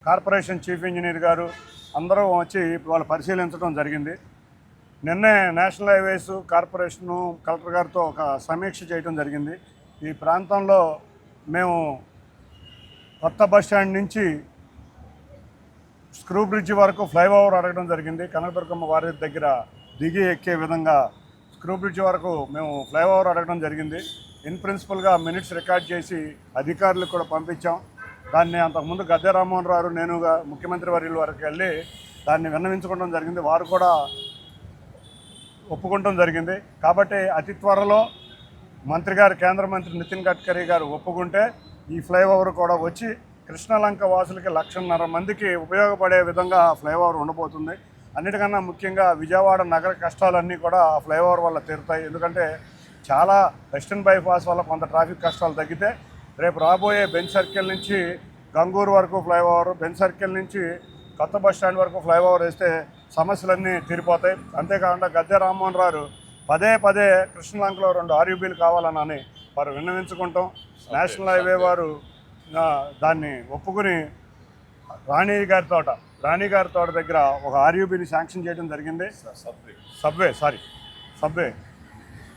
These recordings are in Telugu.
కార్పొరేషన్ చీఫ్ ఇంజనీర్ గారు అందరూ వచ్చి వాళ్ళు పరిశీలించడం జరిగింది. నిన్నే నేషనల్ హైవేస్ కార్పొరేషను కలెక్టర్ గారితో ఒక సమీక్ష చేయడం జరిగింది. ఈ ప్రాంతంలో మేము కొత్త బస్ స్టాండ్ నుంచి స్క్రూ బ్రిడ్జ్ వరకు ఫ్లైఓవర్ అడగడం జరిగింది. కనకదుర్గమ్మ వారి దగ్గర దిగి ఎక్కే విధంగా స్క్రూ బ్రిడ్జ్ వరకు మేము ఫ్లైఓవర్ అడగడం జరిగింది. ఇన్ ప్రిన్సిపల్గా మినిట్స్ రికార్డ్ చేసి అధికారులకు కూడా పంపించాం. దాన్ని అంతకుముందు గద్దె రామ్మోహన్ రావు నేనుగా ముఖ్యమంత్రి వర్యుల వరకు వెళ్ళి దాన్ని విన్నవించుకోవడం జరిగింది. వారు కూడా ఒప్పుకోవడం జరిగింది. కాబట్టి అతి త్వరలో మంత్రి గారు కేంద్ర మంత్రి నితిన్ గడ్కరీ గారు ఒప్పుకుంటే ఈ ఫ్లైఓవర్ కూడా వచ్చి కృష్ణలంక వాసులకి 1,50,000 మందికి ఉపయోగపడే విధంగా ఫ్లైఓవర్ ఉండబోతుంది. అన్నిటికన్నా ముఖ్యంగా విజయవాడ నగర కష్టాలన్నీ కూడా ఆ ఫ్లైఓవర్ వల్ల తీరుతాయి. ఎందుకంటే చాలా వెస్టర్న్ బైపాస్ వల్ల కొంత ట్రాఫిక్ కష్టాలు తగ్గితే రేపు రాబోయే బెంచ్ సర్కిల్ నుంచి గంగూరు వరకు ఫ్లైఓవర్, బెంచ్ సర్కిల్ నుంచి కొత్త బస్ స్టాండ్ వరకు ఫ్లైఓవర్ వేస్తే సమస్యలన్నీ తీరిపోతాయి. అంతేకాకుండా గద్దె రామ్మోహన్ రావు పదే కృష్ణలంకలో 2 ఆర్యూబీలు కావాలని వారు విన్నవించుకుంటాం. నేషనల్ హైవే వారు దాన్ని ఒప్పుకుని రాణి గారి తోట దగ్గర ఒక ఆర్యూబీని శాంక్షన్ చేయడం జరిగింది.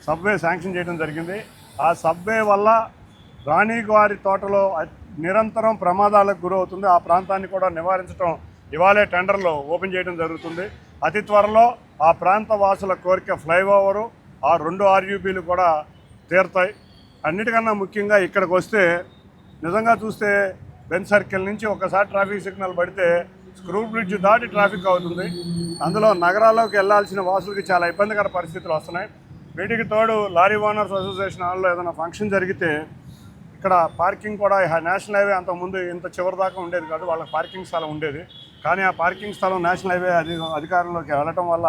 సబ్వే శాంక్షన్ చేయడం జరిగింది. ఆ సబ్వే వల్ల రాణి గారి తోటలో నిరంతరం ప్రమాదాలకు గురవుతుంది. ఆ ప్రాంతాన్ని కూడా నివారించడం ఇవాళే టెండర్లో ఓపెన్ చేయడం జరుగుతుంది. అతి త్వరలో ఆ ప్రాంత వాసుల కోరిక ఫ్లైఓవరు, ఆ 2 ఆర్యూబీలు కూడా తీరుతాయి. అన్నిటికన్నా ముఖ్యంగా ఇక్కడికి వస్తే నిజంగా చూస్తే బెంచ్ సర్కిల్ నుంచి ఒకసారి ట్రాఫిక్ సిగ్నల్ పడితే స్క్రూ బ్రిడ్జ్ దాటి ట్రాఫిక్ అవుతుంది. అందులో నగరాల్లోకి వెళ్లాల్సిన వాసులకి చాలా ఇబ్బందికర పరిస్థితులు వస్తున్నాయి. వీటికి తోడు లారీ ఓనర్స్ అసోసియేషన్ హాల్లో ఏదైనా ఫంక్షన్ జరిగితే ఇక్కడ పార్కింగ్ కూడా నేషనల్ హైవే అంతకుముందు ఇంత చివరి దాకా ఉండేది కాదు, వాళ్ళకి పార్కింగ్ స్థలం ఉండేది. కానీ ఆ పార్కింగ్ స్థలం నేషనల్ హైవే అధికారంలోకి వెళ్ళటం వల్ల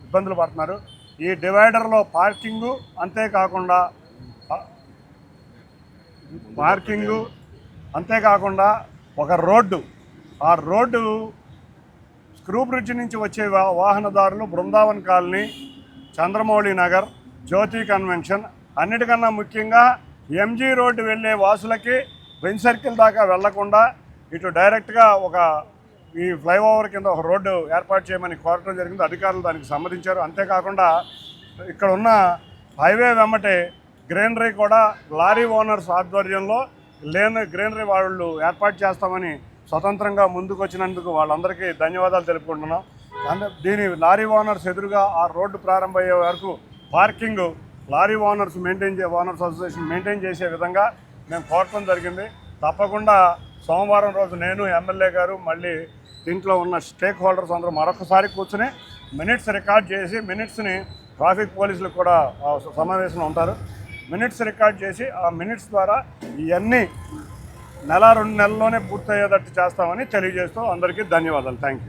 ఇబ్బందులు పడుతున్నారు. ఈ డివైడర్లో అంతేకాకుండా ఒక రోడ్డు, ఆ రోడ్డు స్క్రూ బ్రిడ్జ్ నుంచి వచ్చే వాహనదారులు బృందావన్ కాలనీ, చంద్రమౌళి నగర్, జ్యోతి కన్వెన్షన్, అన్నిటికన్నా ముఖ్యంగా ఎంజీ రోడ్డు వెళ్ళే వాసులకి బెంచ్ సర్కిల్ దాకా వెళ్లకుండా ఇటు డైరెక్ట్గా ఈ ఫ్లైఓవర్ కింద ఒక రోడ్డు ఏర్పాటు చేయమని కోరటం జరిగింది. అధికారులు దానికి సమ్మతించారు. అంతేకాకుండా ఇక్కడ ఉన్న హైవే వెంబటే గ్రీనరీ కూడా లారీ ఓనర్స్ ఆధ్వర్యంలో గ్రీనరీ వాళ్ళు ఏర్పాటు చేస్తామని స్వతంత్రంగా ముందుకు వచ్చినందుకు వాళ్ళందరికీ ధన్యవాదాలు తెలుపుకుంటున్నాం. దీని లారీ ఓనర్స్ ఎదురుగా ఆ రోడ్డు ప్రారంభమయ్యే వరకు parking lorry owners association maintain చేసే విధంగా మేము కోరటం జరిగింది. తప్పకుండా సోమవారం రోజు నేను, ఎమ్మెల్యే గారు, మళ్ళీ దీంట్లో ఉన్న స్టేక్ హోల్డర్స్ అందరూ మరొకసారి కూర్చుని మినిట్స్ రికార్డ్ చేసి మినిట్స్ని ట్రాఫిక్ పోలీసులు కూడా సమావేశంలో ఉంటారు. మినిట్స్ రికార్డ్ చేసి ఆ మినిట్స్ ద్వారా ఇవన్నీ 1-2 నెలల్లోనే పూర్తయ్యేటట్టు చేస్తామని తెలియజేస్తూ అందరికీ ధన్యవాదాలు. Thank you.